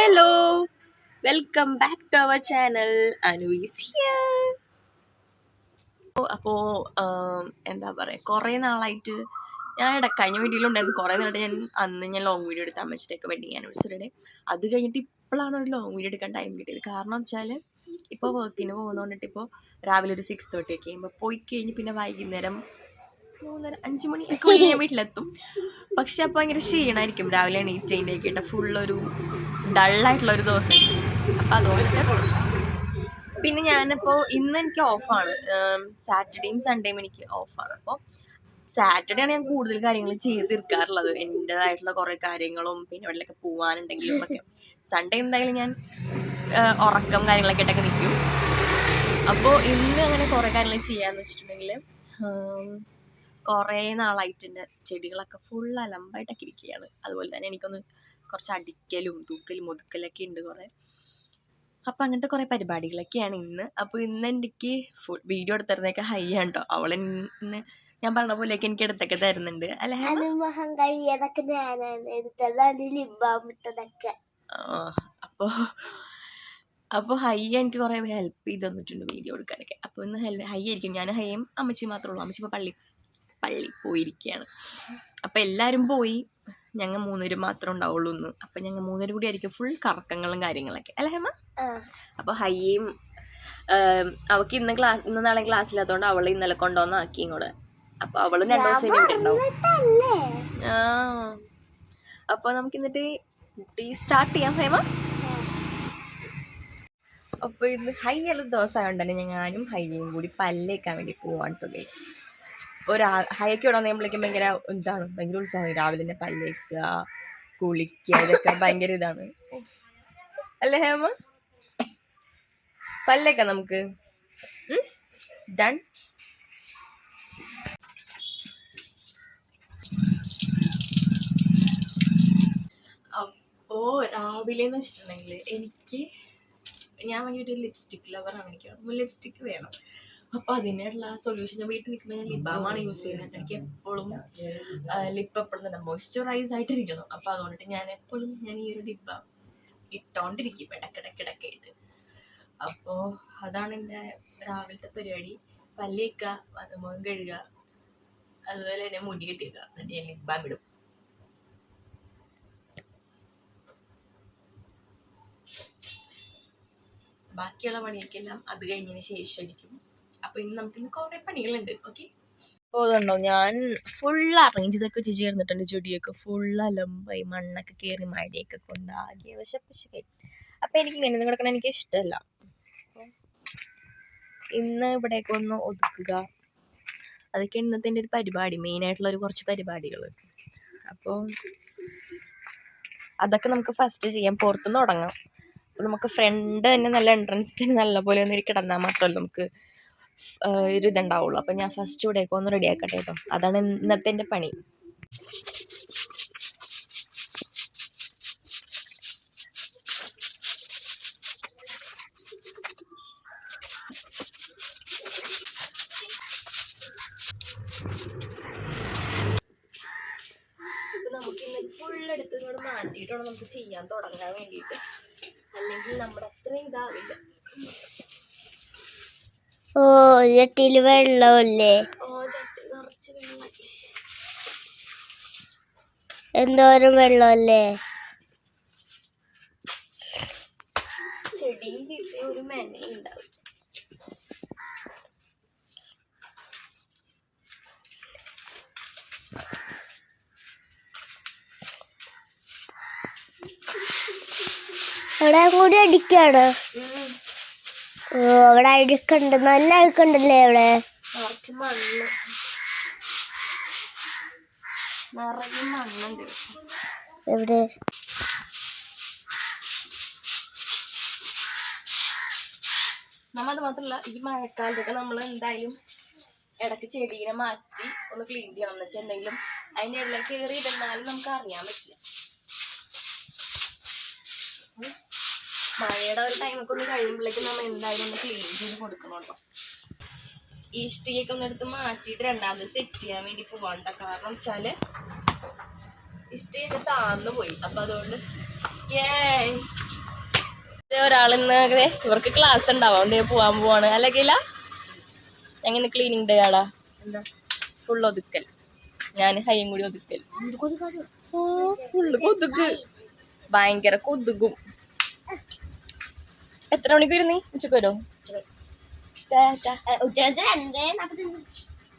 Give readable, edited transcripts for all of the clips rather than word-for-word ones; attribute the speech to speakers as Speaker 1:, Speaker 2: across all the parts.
Speaker 1: Hello, welcome back to our channel. Anu is here. അപ്പോൾ എന്താ പറയുക, കുറേ നാളായിട്ട് ഞാൻ കഴിഞ്ഞ വീഡിയോയിലുണ്ടായിരുന്നു. കുറേ നാളായിട്ട് ഞാൻ ലോങ് വീഡിയോ എടുത്താൽ അമ്മച്ചിട്ടൊക്കെ വെഡിങ് ആനിവേഴ്സറിയുടെ. അത് കഴിഞ്ഞിട്ട് ഇപ്പോഴാണ് ഒരു ലോങ് വീഡിയോ എടുക്കാൻ ടൈം കിട്ടിയത്. കാരണം എന്ന് വെച്ചാൽ ഇപ്പോൾ വർക്കിന് പോകുന്നതുകൊണ്ടിട്ട് ഇപ്പോൾ രാവിലെ ഒരു 6:30 ഒക്കെ ആകുമ്പോൾ പോയി കഴിഞ്ഞ് പിന്നെ വൈകുന്നേരം 3:30-5 മണിയൊക്കെ ഞാൻ വീട്ടിലെത്തും. പക്ഷെ അപ്പോൾ ഭയങ്കര ക്ഷീണമായിരിക്കും രാവിലെ എണീറ്റതിൻ്റെ ഒക്കെ ഇട്ട ഫുള്ളൊരു ഡള്ളായിട്ടുള്ളൊരു ദിവസം. അപ്പോൾ അതുകൊണ്ട് പിന്നെ ഞാനിപ്പോൾ ഇന്ന് എനിക്ക് ഓഫാണ്. സാറ്റർഡേയും സൺഡേയും എനിക്ക് ഓഫാണ്. അപ്പോൾ സാറ്റർഡേ ആണ് ഞാൻ കൂടുതൽ കാര്യങ്ങൾ ചെയ്ത് തീർക്കാറുള്ളത്, എൻ്റെതായിട്ടുള്ള കുറേ കാര്യങ്ങളും പിന്നെ എവിടെയൊക്കെ പോകാനുണ്ടെങ്കിലും ഒക്കെ. സൺഡേ എന്തായാലും ഞാൻ ഉറക്കം കാര്യങ്ങളൊക്കെ ആയിട്ടൊക്കെ നിൽക്കും. അപ്പോൾ ഇന്ന് അങ്ങനെ കുറേ കാര്യങ്ങൾ ചെയ്യാന്ന് വെച്ചിട്ടുണ്ടെങ്കിൽ കുറേ നാളായിട്ട് എൻ്റെ ചെടികളൊക്കെ ഫുൾ അലമ്പായിട്ടൊക്കെ ഇരിക്കുകയാണ്. അതുപോലെ തന്നെ എനിക്കൊന്ന് കുറച്ച് അടിക്കലും തൂക്കലും ഒതുക്കലൊക്കെ ഉണ്ട് കുറേ. അപ്പോൾ അങ്ങനത്തെ കുറേ പരിപാടികളൊക്കെയാണ് ഇന്ന്. അപ്പോൾ ഇന്ന് എനിക്ക് വീഡിയോ എടുത്തിരുന്നേക്കെ ഹൈ ആണ് കേട്ടോ. അവളിന്ന് ഞാൻ പറഞ്ഞ പോലെയൊക്കെ എനിക്ക് എടുത്തൊക്കെ തരുന്നുണ്ട് അല്ലേ? അപ്പോൾ ഹൈ എനിക്ക് കുറേ ഹെൽപ്പ് ചെയ്ത് തന്നിട്ടുണ്ട് വീഡിയോ എടുക്കാനൊക്കെ. അപ്പോൾ ഇന്ന് ഹൈ ആയിരിക്കും. ഞാൻ ഹൈയും അമ്മച്ചി മാത്രമേ ഉള്ളൂ. അമ്മച്ചി ഇപ്പോൾ പള്ളി പോയിരിക്കുകയാണ്. അപ്പോൾ എല്ലാവരും പോയി, ഞങ്ങൾ 3 പേരും മാത്രമേ ഉണ്ടാവുള്ളൂ ഇന്ന്. അപ്പം ഞങ്ങൾ 3 പേരും കൂടി ആയിരിക്കും ഫുൾ കറക്കങ്ങളും കാര്യങ്ങളൊക്കെ അല്ലേ ഹേമ? അപ്പോൾ ഹൈയും അവൾക്ക് ഇന്ന് നാളെ ക്ലാസ്സില്ലാത്തതുകൊണ്ട് അവൾ ഇന്നലെ കൊണ്ടുവന്നാക്കി ഇങ്ങോട്ട്. അപ്പോൾ അവളും 2 ദിവസം ഇവിടെ ഉണ്ടാവും. അപ്പോൾ നമുക്ക് എന്നിട്ട് സ്റ്റാർട്ട് ചെയ്യാം ഹേമ. അപ്പോൾ ഇന്ന് ഹൈ ഉള്ള ദിവസമായതുകൊണ്ട് തന്നെ ഞാനും ഹൈയും കൂടി പല്ലേക്കാൻ വേണ്ടി പോവാണ് കേട്ടോ ഗൈസ്. ഇപ്പോൾ ഹൈക്ക് ഇവിടെ വന്നപ്പോഴേക്കും ഭയങ്കര ഉത്സാഹം. രാവിലെ തന്നെ പല്ലേക്കുക, കുളിക്കുക, ഇതൊക്കെ ഭയങ്കര ഇതാണ് അല്ലേ ഹേമ? പല്ലേക്കാം നമുക്ക്. ഡൺ. അപ്പോൾ രാവിലെ എന്ന് വെച്ചിട്ടുണ്ടെങ്കിൽ ഞാൻ ഭയങ്കര ലിപ്സ്റ്റിക് ലവറാണ്. എനിക്ക് ലിപ്സ്റ്റിക് വേണം. അപ്പോൾ അതിനുള്ള സൊല്യൂഷൻ ഞാൻ വീട്ടിൽ നിൽക്കുമ്പോൾ ഞാൻ ലിപ് ബാമാണ് യൂസ് ചെയ്യുന്നത്. എനിക്ക് എപ്പോഴും ലിപ്പ് എപ്പോഴും തന്നെ മോയ്സ്ചറൈസ് ആയിട്ടിരിക്കണം. അപ്പോൾ അതുകൊണ്ടിട്ട് ഞാൻ ഈ ഒരു ലിപ് ബാം ഇട്ടോണ്ടിരിക്കും ഇടയ്ക്കിടയ്ക്കായിട്ട്. അപ്പോൾ അതാണ് എൻ്റെ രാവിലത്തെ പരിപാടി. പല്ലേക്കുക, മുഖം കഴുകുക, അതുപോലെ തന്നെ മുടി കെട്ടിയേക്കുക, എന്നിട്ട് ഞാൻ ലിപ് ബാം ഇടും. ബാക്കിയുള്ള പണിയൊക്കെല്ലാം അത് കഴിഞ്ഞതിന് ശേഷമായിരിക്കും. അപ്പോൾ ഇന്ന് നമുക്കിന്ന് കുറേ പണികളുണ്ട്. ഓക്കെ, പോകുന്നുണ്ടോ? ഞാൻ ഫുൾ അറേഞ്ച് ചെയ്തൊക്കെ ചേർന്നിട്ടുണ്ട്. ചെടിയൊക്കെ ഫുൾ അലമ്പായി, മണ്ണൊക്കെ കയറി മഴയൊക്കെ കൊണ്ടാകെ പക്ഷേ അപ്പോൾ എനിക്ക് ഇങ്ങനെ കിടക്കണം എനിക്ക് ഇഷ്ടമല്ല. ഇന്ന് ഇവിടെയൊക്കെ ഒന്ന് ഒതുക്കുക, അതൊക്കെ ഇന്നത്തെ എൻ്റെ ഒരു പരിപാടി, മെയിനായിട്ടുള്ളൊരു കുറച്ച് പരിപാടികൾ. അപ്പോൾ അതൊക്കെ നമുക്ക് ഫസ്റ്റ് ചെയ്യാം, പുറത്തുനിന്ന് തുടങ്ങാം. അപ്പോൾ നമുക്ക് ഫ്രണ്ട് തന്നെ നല്ല എൻട്രൻസ് തന്നെ നല്ല പോലെ ഒന്ന് കിടന്നാൽ മാത്രമല്ല നമുക്ക് ഒരു ഇതുണ്ടാവുള്ളൂ. അപ്പം ഞാൻ ഫസ്റ്റ് ഇവിടെയൊക്കെ ഒന്ന് റെഡി ആക്കട്ടെ കേട്ടോ. അതാണ് ഇന്നത്തെ എൻ്റെ പണി. നമുക്ക് ഇന്ന് ഫുള്ളെടുത്ത് ഇങ്ങോട്ട് മാറ്റിയിട്ടാണ് നമുക്ക് ചെയ്യാൻ തുടങ്ങാൻ വേണ്ടിയിട്ട്, അല്ലെങ്കിൽ നമ്മുടെ അത്രയും ഇതാവില്ല.
Speaker 2: ഓ, ചട്ടിയിൽ വെള്ളമല്ലേ?
Speaker 1: ചട്ടി നിറച്ച് വെള്ളം,
Speaker 2: എന്തോരം വെള്ളമല്ലേ?
Speaker 1: ചെടിയും ചീത്തയും ഒരു മെനയുണ്ടാവും.
Speaker 2: അവിടെ കൂടി അടിക്കാണ്. അവിടെ അഴുക്കുണ്ട്, നല്ല അഴുക്കുണ്ടല്ലേ അവിടെ?
Speaker 1: കുറച്ച് മണ്ണ് നിറയെ മണ്ണുണ്ട്.
Speaker 2: എവിടെ?
Speaker 1: അത് മാത്രമല്ല, ഈ മഴക്കാലത്തൊക്കെ നമ്മൾ എന്തായാലും ഇടയ്ക്ക് ചെടീനെ മാറ്റി ഒന്ന് ക്ലീൻ ചെയ്യണം. എന്ന് വെച്ചാൽ എന്തെങ്കിലും അതിൻ്റെ ഇടയിൽ കയറിയിരുന്നാലും നമുക്ക് അറിയാൻ പറ്റില്ല. മഴയുടെ ഒരു ടൈമൊക്കെ ഒന്ന് കഴിയുമ്പോഴേക്കും നമ്മൾ എന്തായാലും ഒന്ന് ക്ലീൻ ചെയ്ത് കൊടുക്കണം കേട്ടോ. ഈ ഇഷ്ടികയൊക്കെ ഒന്ന് എടുത്ത് മാറ്റിയിട്ട് രണ്ടാമത് സെറ്റ് ചെയ്യാൻ വേണ്ടി പോവാണ്ട. കാരണം വെച്ചാൽ ഇഷ്ടികയൊക്കെ താഴ്ന്നു പോയി. അപ്പം അതുകൊണ്ട് ഒരാളിന്ന് ഇവർക്ക് ക്ലാസ് ഉണ്ടാവും അതുകൊണ്ട് പോവാൻ പോവാണ് അല്ലെങ്കിൽ ഞങ്ങനെ ക്ലീനിങ് ഡേ ആടാ ഫുൾ ഒതുക്കൽ ഞാൻ ഹൈയും കൂടി ഒതുക്കൽ ഫുള്ള് കൊതുക് ഭയങ്കര കൊതുകും എത്ര മണിക്ക് വരുന്നീ ഉച്ചക്ക് വരോ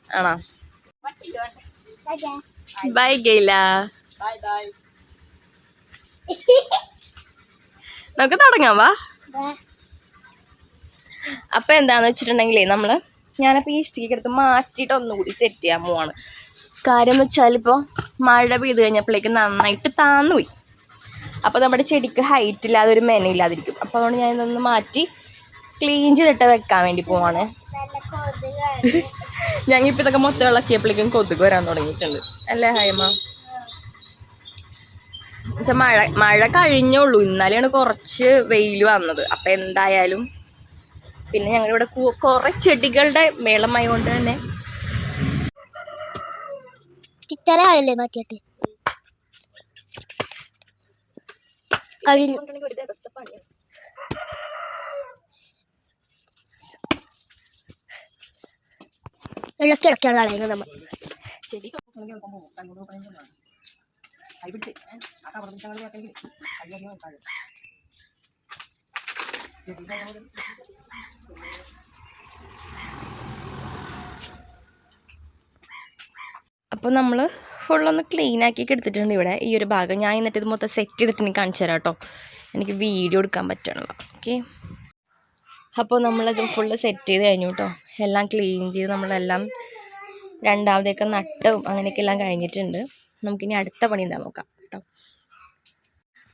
Speaker 1: ആണോ ബൈ ഗെയില നമുക്ക് തുടങ്ങാം വാ അപ്പൊ എന്താന്ന് വെച്ചിട്ടുണ്ടെങ്കിലേ ഞാനപ്പോൾ ഈ ഇഷ്ടിക എടുത്ത് മാറ്റിയിട്ട് ഒന്നുകൂടി സെറ്റ് ചെയ്യാൻ പോവാണ് കാര്യം എന്ന് വെച്ചാൽ ഇപ്പോൾ മഴ പെയ്ത് കഴിഞ്ഞപ്പോഴേക്ക് നന്നായിട്ട് താന്നുപോയി അപ്പോൾ നമ്മുടെ ചെടിക്ക് ഹൈറ്റ് ഇല്ലാതെ ഒരു മെനയില്ലാതിരിക്കും അപ്പോൾ അതുകൊണ്ട് ഞാൻ ഇതൊന്ന് മാറ്റി ക്ലീൻ ചെയ്തിട്ട് വെക്കാൻ വേണ്ടി പോവാണ് ഞങ്ങളിപ്പോൾ ഇതൊക്കെ മൊത്തം ഇളക്കിയപ്പോഴേക്കും കൊതുക് വരാൻ തുടങ്ങിയിട്ടുണ്ട് അല്ലേ ഹൈമ എന്നുവെച്ചാൽ മഴ കഴിഞ്ഞുള്ളൂ ഇന്നലെയാണ് കുറച്ച് വെയിൽ വന്നത് അപ്പം എന്തായാലും പിന്നെ ഞങ്ങളിവിടെ കുറേ ചെടികളുടെ മേളമായി കൊണ്ട് തന്നെ
Speaker 2: ഇത്തരല്ലേ മാറ്റിയിട്ട് കഴിഞ്ഞു ഇളക്കിയാണ് കളയുന്നത് നമ്മൾ
Speaker 1: ചെടി അപ്പോൾ നമ്മൾ ഫുള്ളൊന്ന് ക്ലീൻ ആക്കിയൊക്കെ എടുത്തിട്ടുണ്ട് ഇവിടെ ഈ ഒരു ഭാഗം ഞാൻ എന്നിട്ട് ഇത് മൊത്തം സെറ്റ് ചെയ്തിട്ട് എനിക്ക് കാണിച്ചു തരാം കേട്ടോ എനിക്ക് വീഡിയോ എടുക്കാൻ പറ്റണല്ലോ ഓക്കെ അപ്പോൾ നമ്മളത് ഫുള്ള് സെറ്റ് ചെയ്ത് കഴിഞ്ഞു കേട്ടോ എല്ലാം ക്ലീൻ ചെയ്ത് നമ്മളെല്ലാം രണ്ടാമതൊക്കെ നട്ടും അങ്ങനെയൊക്കെ എല്ലാം കഴിഞ്ഞിട്ടുണ്ട് നമുക്കിനി അടുത്ത പണി എന്താ നോക്കാം കേട്ടോ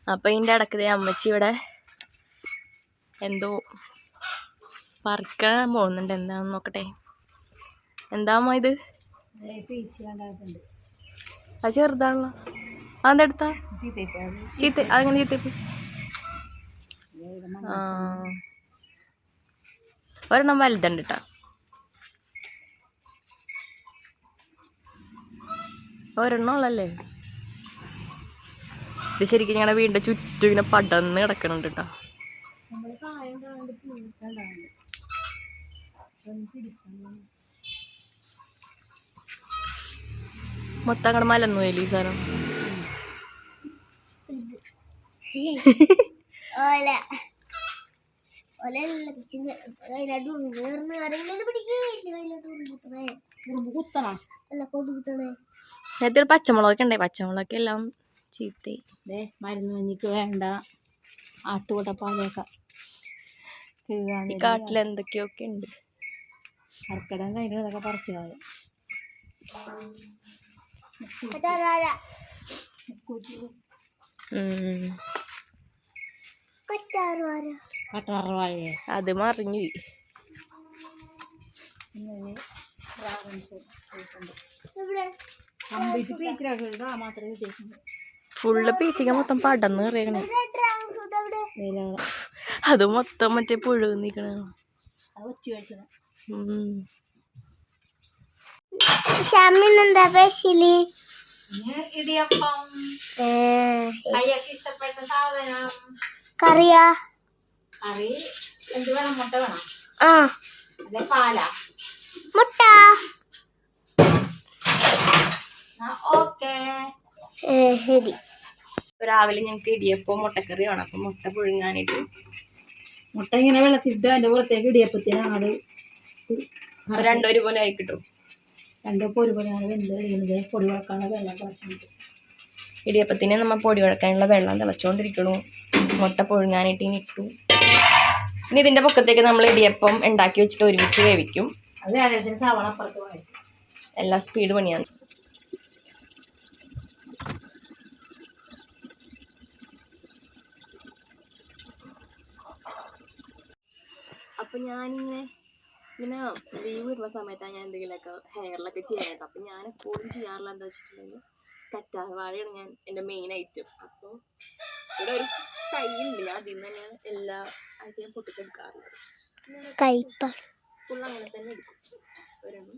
Speaker 1: അപ്പോൾ ഇതിൻ്റെ ഇടയ്ക്ക് അമ്മച്ചി ഇവിടെ എന്തോ പറിക്കാൻ പോകുന്നുണ്ട് എന്താണെന്ന് നോക്കട്ടെ എന്താമ്മ ഇത് അത് ചെറുതാണല്ലോ അതെടുത്താ ചീത്ത അതങ്ങനെ ചീത്തപ്പി ആ ഒരെണ്ണം വലുതുണ്ട് കേട്ടോ ഒരെണ്ണം ഉള്ളല്ലേ ഇത് ശരിക്കും ഞങ്ങളുടെ വീടിൻ്റെ ചുറ്റും ഇങ്ങനെ പടന്ന് കിടക്കണുണ്ട് കേട്ടോ മൊത്തം അങ്ങോട്ട് മലന്നു പോയില്ലേ ഈ സാധനം നേരത്തെ ഒരു പച്ചമുളകൊക്കെ ഉണ്ടായി പച്ചമുളകൊക്കെ എല്ലാം ചീത്ത
Speaker 2: മരുന്ന് മഞ്ഞിക്ക് വേണ്ട ആട്ടുകൂട്ടപ്പാലൊക്കെ
Speaker 1: ഈ കാട്ടിൽ എന്തൊക്കെയൊക്കെ ഉണ്ട്
Speaker 2: കർക്കിടം കഴിഞ്ഞതൊക്കെ പറിച്ചു കളയും
Speaker 1: അത് മറിഞ്ഞു ഫുള്ള് പീച്ചിക്ക മൊത്തം പടന്ന് കറിയണേ അത് മൊത്തം മറ്റേ പുഴു നിക്കണ
Speaker 2: ഷമ്മിനെന്താ സ്പെഷ്യല്
Speaker 1: ഇഷ്ടപ്പെട്ട സാധനം
Speaker 2: കറിയാ
Speaker 1: കറി എന്ത് വേണം മുട്ട വേണം
Speaker 2: ആ
Speaker 1: അല്ലെ പാലാ
Speaker 2: മുട്ട
Speaker 1: ഓക്കെ
Speaker 2: ശരി
Speaker 1: രാവിലെ ഞങ്ങൾക്ക് ഇടിയപ്പം മുട്ടക്കറി വേണം അപ്പം മുട്ട പുഴുങ്ങാനായിട്ട്
Speaker 2: മുട്ട ഇങ്ങനെ വെള്ളത്തിട്ട് അതിൻ്റെ പുറത്തേക്ക് ഇടിയപ്പത്തിന് അങ്ങോട്ട്
Speaker 1: രണ്ടൊരു പോലെ ആയി കിട്ടും
Speaker 2: രണ്ടൊപ്പം ഒരുപോലെ വെന്ത് കഴിയുന്നത് പൊടി വറക്കാനുള്ള വെള്ളം തിളച്ചിട്ട്
Speaker 1: ഇടിയപ്പത്തിന് നമ്മൾ പൊടി കുഴക്കാനുള്ള വെള്ളം തിളച്ചുകൊണ്ടിരിക്കണു മുട്ട പുഴുങ്ങാനായിട്ട് ഇനി ഇട്ടു ഇനി ഇതിൻ്റെ പൊക്കത്തേക്ക് നമ്മൾ ഇടിയപ്പം ഉണ്ടാക്കി വെച്ചിട്ട് ഒരുമിച്ച് വേവിക്കും
Speaker 2: അത് വേണ്ടത്തിന് സവാള അപ്പുറത്ത് പോയി
Speaker 1: എല്ലാം സ്പീഡ് പണിയാണ് അപ്പം ഞാനിങ്ങനെ ലീവ് കിട്ടുന്ന സമയത്താണ് ഞാൻ എന്തെങ്കിലുമൊക്കെ ഹെയറിലൊക്കെ ചെയ്യാനായിട്ട് അപ്പം ഞാൻ എപ്പോഴും ചെയ്യാറില്ല എന്താ വെച്ചിട്ടുണ്ടെങ്കിൽ കറ്റാർവാഴയാണ് ഞാൻ എൻ്റെ മെയിൻ ഐറ്റം അപ്പോൾ ഇവിടെ ഒരു തൈയുണ്ട് ഞാൻ അതിൽ നിന്ന് തന്നെയാണ് എല്ലാ ആഴ്ചയും പൊട്ടിച്ചെടുക്കാറുള്ളത് ഫുൾ അങ്ങനെ തന്നെ എടുക്കും ഒരെണ്ണം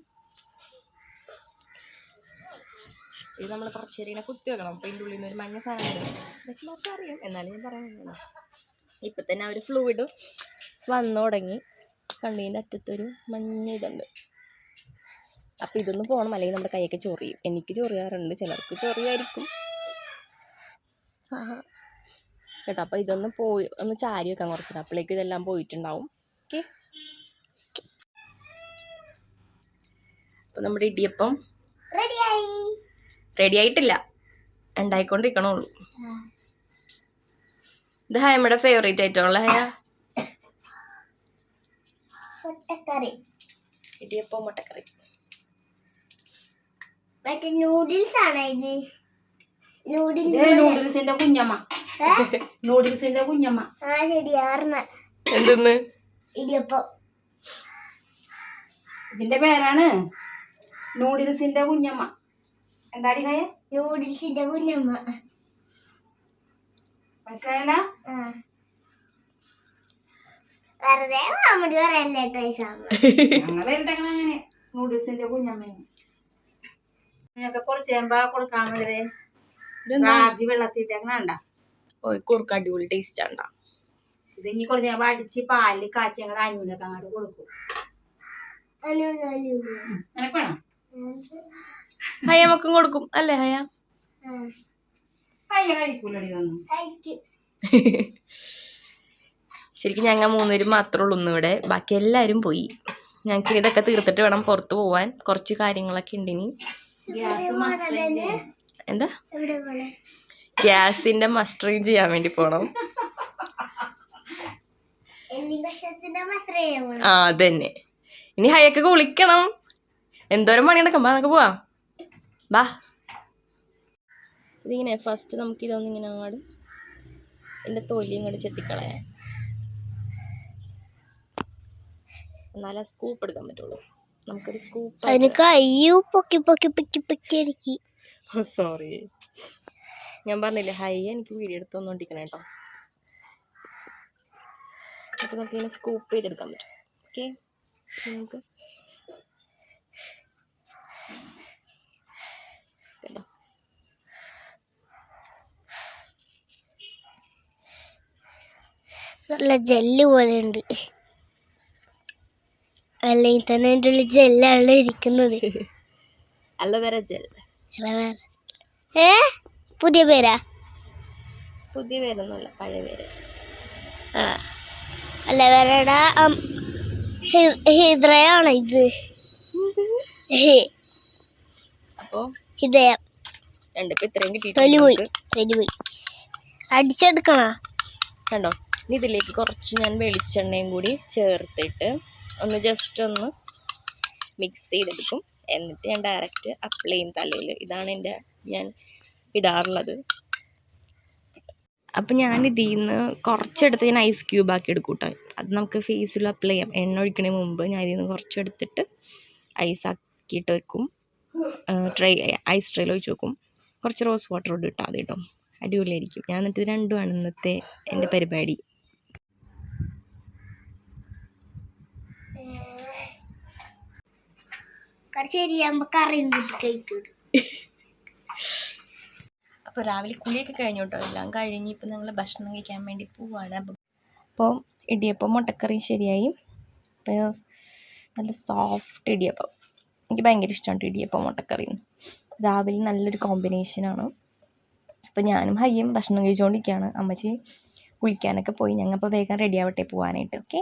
Speaker 1: ഇത് നമ്മൾ കുറച്ച് നേരം ഇങ്ങനെ കുത്തി വെക്കണം അപ്പോൾ ഇതിൻ്റെ ഉള്ളിൽ നിന്ന് ഒരു മഞ്ഞ സാധനം വരും ഇതൊക്കെ എല്ലാവർക്കും അറിയാം എന്നാലും ഞാൻ പറയാൻ ഇപ്പം തന്നെ ആ ഒരു ഫ്ലൂയിഡ് വന്നു തുടങ്ങി. കണ്ണീൻ്റെ അറ്റത്തൊരു മഞ്ഞ ഇതുണ്ട്. അപ്പം ഇതൊന്നും പോകണം, അല്ലെങ്കിൽ നമ്മുടെ കൈയൊക്കെ ചൊറിയും. എനിക്ക് ചൊറിയാറുണ്ട്, ചിലർക്ക് ചൊറിയായിരിക്കും കേട്ടോ. അപ്പം ഇതൊന്ന് പോയി ഒന്ന് ചാരി വെക്കാം കുറച്ചിട്ട്, അപ്പോഴേക്കും ഇതെല്ലാം പോയിട്ടുണ്ടാവും. ഓക്കെ. അപ്പം നമ്മുടെ ഇടിയപ്പം റെഡി ആയിട്ടില്ല, ഉണ്ടായിക്കൊണ്ടിരിക്കണുള്ളൂ. ഇത് ഹയമ്മയുടെ ഫേവറേറ്റ് ഐറ്റം ഉള്ള ഹയ
Speaker 2: മുട്ടക്കറി,
Speaker 1: ഇടിയപ്പം മുട്ടക്കറി.
Speaker 2: മറ്റേ നൂഡിൽസ് ആണ് ഇത്. നൂഡിൽസിന്റെ കുഞ്ഞമ്മ. നൂഡിൽസിന്റെ കുഞ്ഞമ്മ. ആ ശരിയാർന്ന.
Speaker 1: എന്തെന്ന്?
Speaker 2: ഇടിയപ്പം. ഇതിന്റെ പേരാണ് നൂഡിൽസിന്റെ കുഞ്ഞമ്മ. എന്താടി കയ? നൂഡിൽസിന്റെ കുഞ്ഞമ്മ. മനസ്സിലായല്ല? വെറുതെ മാമടി പറയല്ലേ അങ്ങനെ നൂഡിൽസിന്റെ കുഞ്ഞമ്മ. കുറച്ച് ചേമ്പാ കൊടുക്കാൻ വേണ്ടി വെള്ളത്തിട്ടേക്കണ
Speaker 1: കുറുക്ക് അടിപൊളി ടേസ്റ്റ് ആണ്ടാ.
Speaker 2: ഇത് ഇനി കുറച്ച് ചേമ്പ അടിച്ച് പാലിൽ കാച്ചി ഞങ്ങളുടെ അനൂനൊക്കെ അങ്ങോട്ട് കൊടുക്കും.
Speaker 1: ഹയമക്കും കൊടുക്കും അല്ലേ ഹയ?
Speaker 2: ഹയ കഴിക്കൂലടി ഇതൊന്നും.
Speaker 1: ശരിക്കും ഞങ്ങൾ 3 പേരും മാത്രമേ ഉള്ളൂ ഇന്നിവിടെ, ബാക്കി എല്ലാവരും പോയി. ഞങ്ങൾക്ക് ഇതൊക്കെ തീർത്തിട്ട് വേണം പുറത്ത് പോവാൻ, കുറച്ച് കാര്യങ്ങളൊക്കെ ഉണ്ട് ഇനി. എന്താ? ഗ്യാസിന്റെ മസ്റ്ററിങ് ചെയ്യാൻ വേണ്ടി പോണം. ആ അതന്നെ. ഇനി ഹയൊക്കെ കുളിക്കണം, എന്തോരം പണി നടക്കാം. ബാ നമുക്ക് പോവാം, ബാ. ഇതിങ്ങനെ ഫസ്റ്റ് നമുക്ക് ഇതൊന്നും ഇങ്ങനെ അങ്ങോട്ട് എൻ്റെ തൊലി ഇങ്ങോട്ട് ചെത്തിക്കളയാൻ, എന്നാലേ സ്കൂപ്പ് എടുക്കാൻ പറ്റുള്ളൂ. നമുക്കൊരു സ്കൂപ്പ്. സോറി, ഞാൻ പറഞ്ഞില്ലേ ഹൈ എനിക്ക് വീഡിയോ എടുത്തോണ്ടിരിക്കണേ കേട്ടോ. അപ്പോൾ നമുക്കിങ്ങനെ സ്കൂപ്പ് ചെയ്തെടുക്കാൻ പറ്റും. ഓക്കെ, നമുക്ക് കേട്ടോ.
Speaker 2: നല്ല ജെല്ല് പോലെ ഉണ്ട്, അല്ലെങ്കിൽ തന്നെ എൻ്റെ ഉള്ളിൽ ജെല്ലാണ് ഇരിക്കുന്നത്.
Speaker 1: Aloe vera gel.
Speaker 2: പുതിയ പേരാ?
Speaker 1: പുതിയ പേരൊന്നുമല്ല, പഴയ പേര്.
Speaker 2: അലോവേരയുടെ ഹൃദയമാണ് ഇത്.
Speaker 1: അപ്പോൾ
Speaker 2: ഹൃദയം
Speaker 1: രണ്ടിപ്പോൾ ഇത്രയും
Speaker 2: തൊലിപോയി
Speaker 1: കിട്ടിയിട്ട്
Speaker 2: അടിച്ചെടുക്കണ
Speaker 1: കണ്ടോ. ഇനി ഇതിലേക്ക് കുറച്ച് ഞാൻ വെളിച്ചെണ്ണയും കൂടി ചേർത്തിട്ട് ഒന്ന് ജസ്റ്റ് ഒന്ന് മിക്സ് ചെയ്തെടുക്കും. എന്നിട്ട് ഞാൻ ഡയറക്റ്റ് അപ്ലൈ ചെയ്യും തലയിൽ. ഇതാണ് ഞാൻ ഇടാറുള്ളത്. അപ്പം ഞാൻ ഇതിൽ നിന്ന് കുറച്ചെടുത്ത് ഞാൻ ഐസ് ക്യൂബ് ആക്കി എടുക്കും കേട്ടോ. അത് നമുക്ക് ഫേസിൽ അപ്ലൈ ചെയ്യാം. എണ്ണ ഒഴിക്കണതിന് മുമ്പ് ഞാൻ ഇതിൽ നിന്ന് കുറച്ചെടുത്തിട്ട് ഐസ് ആക്കിയിട്ട് വെക്കും. ഐസ് ട്രേയിൽ ഒഴിച്ച് വെക്കും. കുറച്ച് റോസ് വാട്ടർ ഇട്ട് ഇട്ടാൽ മതി കേട്ടോ, അടിപൊളിയായിരിക്കും. ഞാൻ എന്നിട്ട് ഇത് രണ്ടുമാണ് ഇന്നത്തെ എൻ്റെ പരിപാടി. അപ്പോൾ രാവിലെ കുളിയൊക്കെ കഴിഞ്ഞു കേട്ടോ. എല്ലാം കഴിഞ്ഞ് ഇപ്പം ഞങ്ങൾ ഭക്ഷണം കഴിക്കാൻ വേണ്ടി പോവാണ്. അപ്പോൾ ഇടിയപ്പം മുട്ടക്കറി ശരിയായി. അപ്പോൾ നല്ല സോഫ്റ്റ് ഇടിയപ്പം, എനിക്ക് ഭയങ്കര ഇഷ്ടമാണ് ഇടിയപ്പം മുട്ടക്കറി. രാവിലെ നല്ലൊരു കോമ്പിനേഷനാണ്. അപ്പോൾ ഞാനും ഹയ്യും ഭക്ഷണം കഴിച്ചുകൊണ്ടിരിക്കുകയാണ്. അമ്മച്ചി കുളിക്കാനൊക്കെ പോയി. ഞങ്ങൾ വേഗം റെഡി ആവട്ടെ പോകാനായിട്ട്. ഓക്കെ,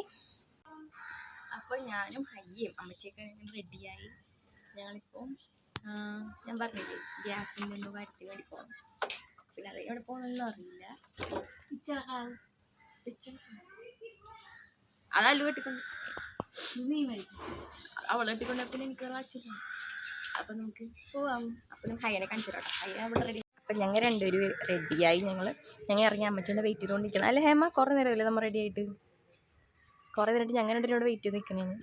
Speaker 1: അപ്പോൾ ഞാനും ഹയ്യും അമ്മച്ചിയൊക്കെ റെഡിയായി. ഞങ്ങളിപ്പോൾ ഞാൻ പറഞ്ഞില്ലേ ഗ്യാസിൻ്റെ ഒന്ന് കാര്യത്തിന് വേണ്ടി പോകണം. പിന്നെ അത് എവിടെ പോകുന്നതെന്ന് അറിയില്ല. അതല്ല വെട്ടിക്കൊണ്ട് നീ മേടിച്ചു അവളെ വെട്ടിക്കൊണ്ട് പിന്നെ എനിക്ക് വാച്ചില്ല. അപ്പം നമുക്ക് പോവാം. അപ്പം നമുക്ക് ഹയ്യനെ കാണിച്ചു തരാം. ഹയ്യ അവിടെ റെഡി. അപ്പം ഞങ്ങൾ രണ്ടുപേരും റെഡിയായി. ഞങ്ങൾ ഇറങ്ങി അമ്മച്ചോണ്ട് വെയിറ്റ് ചെയ്തുകൊണ്ടിരിക്കണം. അല്ലേ ഹേമ? കുറേ നേരമല്ലേ നമ്മൾ റെഡി ആയിട്ട്? കുറേ നേരമായിട്ട് ഞങ്ങൾ രണ്ടുപേരോട് വെയിറ്റ് ചെയ്ത് നിൽക്കണേന്ന്.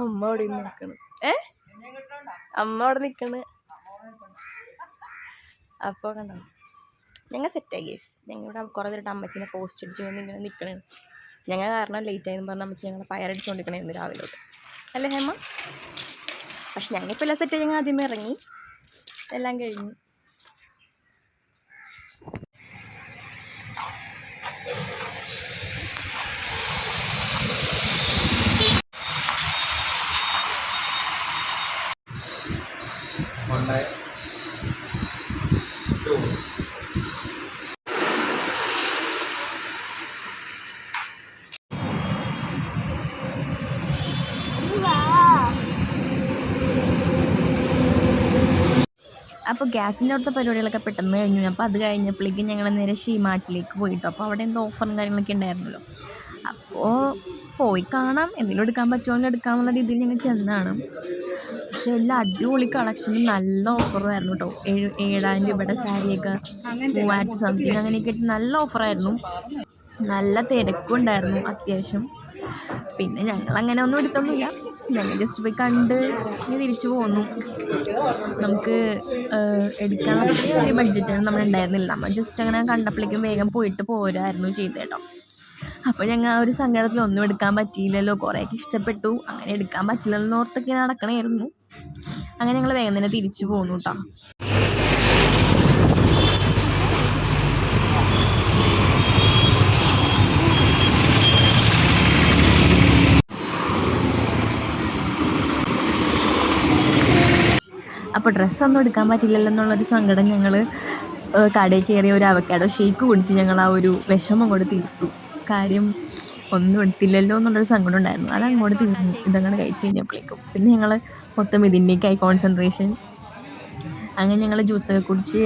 Speaker 1: അമ്മ അവിടെ നിൽക്കണം. അമ്മ അവിടെ നിൽക്കണ്. അപ്പോൾ കണ്ടോ ഞങ്ങൾ സെറ്റായി ഗേസ്. ഞങ്ങളിവിടെ കുറേ നേരമായിട്ട് അമ്മച്ചിനെ പോസ്റ്റ് അടിച്ചുകൊണ്ട് ഇങ്ങനെ നിൽക്കണേ. ഞങ്ങൾ കാരണം ലേറ്റ് ആയെന്ന് പറഞ്ഞാൽ അമ്മച്ചി ഞങ്ങളെ പയറടിച്ചുകൊണ്ടിരിക്കണായിരുന്നു രാവിലെ തൊട്ട്. അല്ലേ ഹേമ? പക്ഷെ ഞങ്ങളിപ്പോൾ എല്ലാം സെറ്റായി. ഞങ്ങൾ ആദ്യമേ ഇറങ്ങി, എല്ലാം കഴിഞ്ഞു. അപ്പോൾ ഗ്യാസിൻ്റെ അവിടുത്തെ പരിപാടികളൊക്കെ പെട്ടെന്ന് കഴിഞ്ഞു. അപ്പോൾ അത് കഴിഞ്ഞപ്പോഴേക്കും ഞങ്ങൾ നേരെ ഷീമാർട്ടിലേക്ക് പോയിട്ടു. അപ്പോൾ അവിടെ എന്തോ ഓഫറും കാര്യങ്ങളൊക്കെ ഉണ്ടായിരുന്നല്ലോ. അപ്പോൾ പോയി കാണാം, എന്തെങ്കിലും എടുക്കാൻ പറ്റുമോ എടുക്കാമെന്നുള്ള രീതിയിൽ ഞങ്ങൾ ചെന്നാണ്. പക്ഷേ എല്ലാം അടിപൊളി കളക്ഷനും നല്ല ഓഫറുമായിരുന്നു കേട്ടോ. 7,000 രൂപയുടെ സാരിയൊക്കെ 3,000 സംതിങ് അങ്ങനെയൊക്കെ ഇട്ട് നല്ല ഓഫറായിരുന്നു. നല്ല തിരക്കും ഉണ്ടായിരുന്നു അത്യാവശ്യം. പിന്നെ ഞങ്ങൾ അങ്ങനെ ഒന്നും എടുത്തൊന്നുമില്ല, ഞങ്ങൾ ജസ്റ്റ് പോയി കണ്ട് തിരിച്ചു പോന്നു. നമുക്ക് എടുക്കാൻ വലിയ ബഡ്ജറ്റാണ് നമ്മൾ ഉണ്ടായിരുന്നില്ല. നമ്മൾ ജസ്റ്റ് അങ്ങനെ കണ്ടപ്പോഴേക്കും വേഗം പോയിട്ട് പോരായിരുന്നു ചെയ്തത് കേട്ടോ. അപ്പോൾ ഞങ്ങൾ ആ ഒരു സങ്കടത്തിൽ ഒന്നും എടുക്കാൻ പറ്റിയില്ലല്ലോ, കുറേയൊക്കെ ഇഷ്ടപ്പെട്ടു, അങ്ങനെ എടുക്കാൻ പറ്റില്ലല്ലോ ഓർത്തൊക്കെ നടക്കണമായിരുന്നു. അങ്ങനെ ഞങ്ങൾ വേഗം തന്നെ തിരിച്ചു പോന്നു കേട്ടോ. അപ്പോൾ ഡ്രസ്സൊന്നും എടുക്കാൻ പറ്റില്ലല്ലോ എന്നുള്ളൊരു സങ്കടം ഞങ്ങൾ കടയിൽ കയറി ഒരു അവക്കാഡോ ഷേക്ക് കുടിച്ച് ഞങ്ങൾ ആ ഒരു വിഷമം അങ്ങോട്ട് തീർത്തു. കാര്യം ഒന്നും എടുത്തില്ലല്ലോ എന്നുള്ളൊരു സങ്കടം ഉണ്ടായിരുന്നു, അതങ്ങോട്ട് തീർന്നു ഇതങ്ങനെ കഴിച്ച് കഴിഞ്ഞപ്പോഴേക്കും. പിന്നെ ഞങ്ങൾ മൊത്തം ഇതിൻ്റെയൊക്കെയായി കോൺസെൻട്രേഷൻ. അങ്ങനെ ഞങ്ങൾ ജ്യൂസൊക്കെ കുടിച്ച്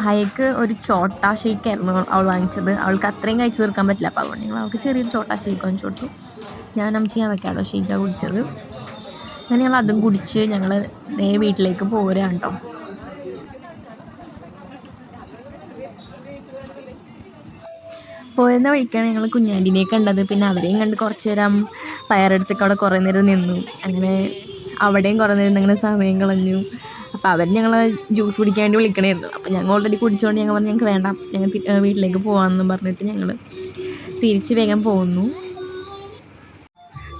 Speaker 1: ഹയക്ക് ഒരു ചോട്ടാ ഷേക്കായിരുന്നു അവൾ വാങ്ങിച്ചത്. അവൾക്ക് അത്രയും കഴിച്ച് തീർക്കാൻ പറ്റില്ല, അപ്പോൾ അതുകൊണ്ട് ഞങ്ങൾ അവൾക്ക് ചെറിയൊരു ചോട്ടാ ഷേക്ക് വാങ്ങിച്ചു കൊടുത്തു. ഞാൻ അമ്മച്ചി അവക്കാഡോ ഷേക്കാണ് കുടിച്ചത്. അങ്ങനെ ഞങ്ങൾ അതും കുടിച്ച് ഞങ്ങൾ നേരെ വീട്ടിലേക്ക് പോരാണ് കേട്ടോ. പോരുന്ന വഴിക്കാണ് ഞങ്ങൾ കുഞ്ഞാൻ്റിനെ കണ്ടത്. പിന്നെ അവരെയും കണ്ട് കുറച്ച് നേരം പയറടിച്ചൊക്കെ അവിടെ കുറേ നേരം നിന്നു. അങ്ങനെ അവിടെയും കുറേ നേരം അങ്ങനെ സമയം കളഞ്ഞു. അപ്പോൾ അവർ ഞങ്ങൾ ജ്യൂസ് കുടിക്കാൻ വേണ്ടി വിളിക്കണമായിരുന്നു. അപ്പോൾ ഞങ്ങൾ ഓൾറെഡി കുടിച്ചുകൊണ്ട് ഞങ്ങൾ പറഞ്ഞു ഞങ്ങൾക്ക് വേണ്ട, ഞങ്ങൾ വീട്ടിലേക്ക് പോകാമെന്ന് പറഞ്ഞിട്ട് ഞങ്ങൾ തിരിച്ച് വേഗം പോകുന്നു.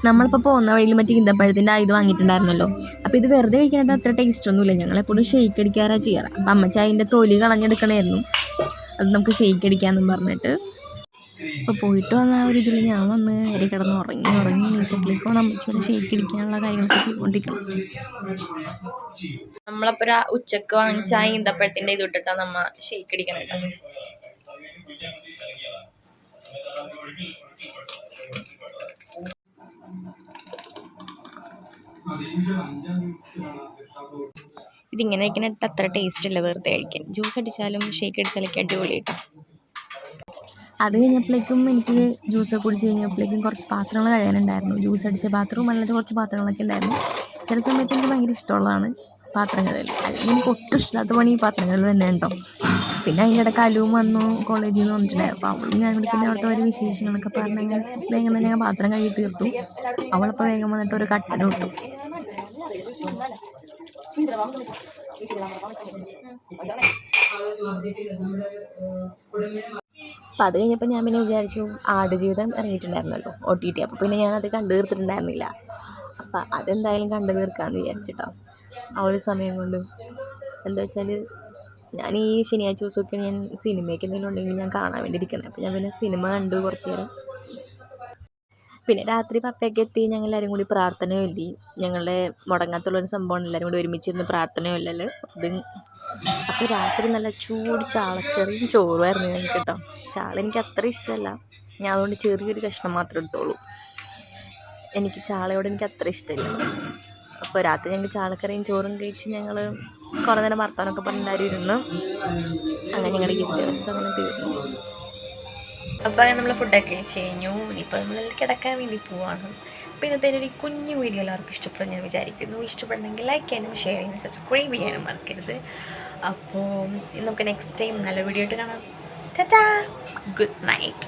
Speaker 1: നമ്മളിപ്പോൾ പോകുന്ന വഴിയിൽ മറ്റേ ഈന്തപ്പഴത്തിൻ്റെ ഇത് വാങ്ങിയിട്ടുണ്ടായിരുന്നല്ലോ. അപ്പോൾ ഇത് വെറുതെ കഴിക്കാനായിട്ട് അത്ര ടേസ്റ്റൊന്നുമില്ല, ഞങ്ങളെപ്പോഴും ഷെയ്ക്ക് അടിക്കാറാണ് ചെയ്യാറ്. അപ്പോൾ അമ്മച്ച അതിൻ്റെ തൊലി കളഞ്ഞെടുക്കണമായിരുന്നു, അത് നമുക്ക് ഷെയ്ക്ക് അടിക്കാമെന്നും പറഞ്ഞിട്ട്. അപ്പോൾ പോയിട്ട് വന്ന ആ ഒരു ഇതിൽ ഞാൻ വന്ന് നേരെ കിടന്ന് ഉറങ്ങി നീറ്റപ്പിലേക്കാണ് അമ്മച്ചിയുടെ ഷെയ്ക്ക് അടിക്കാനുള്ള കാര്യങ്ങളൊക്കെ ചെയ്തുകൊണ്ടിരിക്കണം. നമ്മളപ്പോൾ ഉച്ചക്ക് വാങ്ങിച്ച ആ ഈന്തപ്പഴത്തിൻ്റെ ഇത് ഇട്ടിട്ടാണ് നമ്മ ഷെയ്ക്ക് അടിക്കണം കേട്ടോ. ഇതിങ്ങനെ കഴിക്കാനായിട്ട് അത്ര ടേസ്റ്റ് ഇല്ല വെറുതെ കഴിക്കാൻ. ജ്യൂസ് അടിച്ചാലും ഷേക്ക് അടിച്ചാലൊക്കെ അടിപൊളി കേട്ടോ. അത് കഴിഞ്ഞപ്പോഴേക്കും എനിക്ക് ജ്യൂസൊക്കെ കുടിച്ച് കഴിഞ്ഞപ്പോഴേക്കും കുറച്ച് പാത്രങ്ങൾ കഴിയാനുണ്ടായിരുന്നു. ജ്യൂസ് അടിച്ച പാത്രവും അല്ലാതെ കുറച്ച് പാത്രങ്ങളൊക്കെ ഉണ്ടായിരുന്നു. ചില സമയത്ത് എനിക്ക് ഭയങ്കര ഇഷ്ടമുള്ളതാണ് പാത്രങ്ങളിൽ, അല്ലെങ്കിൽ എനിക്ക് ഒട്ടും ഇഷ്ടമില്ലാത്ത പണി ഈ പാത്രങ്ങളിൽ തന്നെ ഉണ്ടോ. പിന്നെ അതിൻ്റെ ഇടയ്ക്ക് അലുവും വന്നു കോളേജിൽ നിന്ന് വന്നിട്ടുണ്ടായിരുന്നു. അപ്പോൾ അവളും ഞാൻ പിന്നെ അവിടുത്തെ ഒരു വിശേഷങ്ങളൊക്കെ പറഞ്ഞ് വേഗം തന്നെ ഞാൻ പാത്രം കഴുകി തീർത്തു. അവളപ്പോൾ വേഗം വന്നിട്ട് ഒരു കട്ടൻ ഇട്ടു. അപ്പം അത് കഴിഞ്ഞപ്പോൾ ഞാൻ പിന്നെ വിചാരിച്ചു ആടുജീവിതം ഇറങ്ങിയിട്ടുണ്ടായിരുന്നല്ലോ OTT. അപ്പോൾ പിന്നെ ഞാനത് കണ്ടു തീർത്തിട്ടുണ്ടായിരുന്നില്ല. അപ്പം അതെന്തായാലും കണ്ടു തീർക്കാമെന്ന് വിചാരിച്ചിട്ടോ ആ ഒരു സമയം കൊണ്ട്. എന്താ വെച്ചാൽ ഞാൻ ഈ ശനിയാഴ്ച ദിവസമൊക്കെ ഞാൻ സിനിമയ്ക്ക് എന്തെങ്കിലും ഉണ്ടെങ്കിൽ ഞാൻ കാണാൻ വേണ്ടി ഇരിക്കണം. അപ്പോൾ ഞാൻ പിന്നെ സിനിമ കണ്ടു കുറച്ച് നേരം. പിന്നെ രാത്രി പപ്പയൊക്കെ എത്തി ഞങ്ങളെല്ലാവരും കൂടി പ്രാർത്ഥന ചൊല്ലി. ഞങ്ങളുടെ മുടങ്ങാത്തുള്ളൊരു സംഭവമാണ് എല്ലാവരും കൂടി ഒരുമിച്ചിരുന്ന് പ്രാർത്ഥന ചൊല്ലൽ. അത് അപ്പോൾ രാത്രി നല്ല ചൂട് ചാളക്കറിയും ചോറുമായിരുന്നു ഞങ്ങൾക്ക് കേട്ടോ. ചാള എനിക്ക് അത്ര ഇഷ്ടമല്ല, ഞാൻ അതുകൊണ്ട് ചെറിയൊരു കഷ്ണം മാത്രം എടുത്തോളൂ. എനിക്ക് ചാളയോട് എനിക്ക് അത്ര ഇഷ്ടമില്ല. അപ്പോൾ രാത്രി ഞങ്ങൾക്ക് ചാളക്കറിയും ചോറും കഴിച്ച് ഞങ്ങൾ കുറേ നേരം വർത്താനമൊക്കെ പറഞ്ഞെല്ലാവരും ഇരുന്ന് അങ്ങനെ ഞങ്ങളുടെ ഈ ദിവസം അങ്ങനെ തീർന്നു. അപ്പോൾ നമ്മൾ ഫുഡൊക്കെ കഴിച്ച് കഴിഞ്ഞു. ഇനിയിപ്പോൾ നമ്മൾ കിടക്കാൻ വേണ്ടി പോവാണ്. അപ്പോൾ ഇന്നത്തെ ഒരു കുഞ്ഞു വീഡിയോ എല്ലാവർക്കും ഇഷ്ടപ്പെടും ഞാൻ വിചാരിക്കുന്നു. ഇഷ്ടപ്പെടുന്നെങ്കിൽ ലൈക്ക് ചെയ്യാനും ഷെയർ ചെയ്യാനും സബ്സ്ക്രൈബ് ചെയ്യാനും മറക്കരുത്. അപ്പോൾ നമുക്ക് നെക്സ്റ്റ് ടൈം നല്ല വീഡിയോ ആയിട്ട് കാണാം. Tata, good night.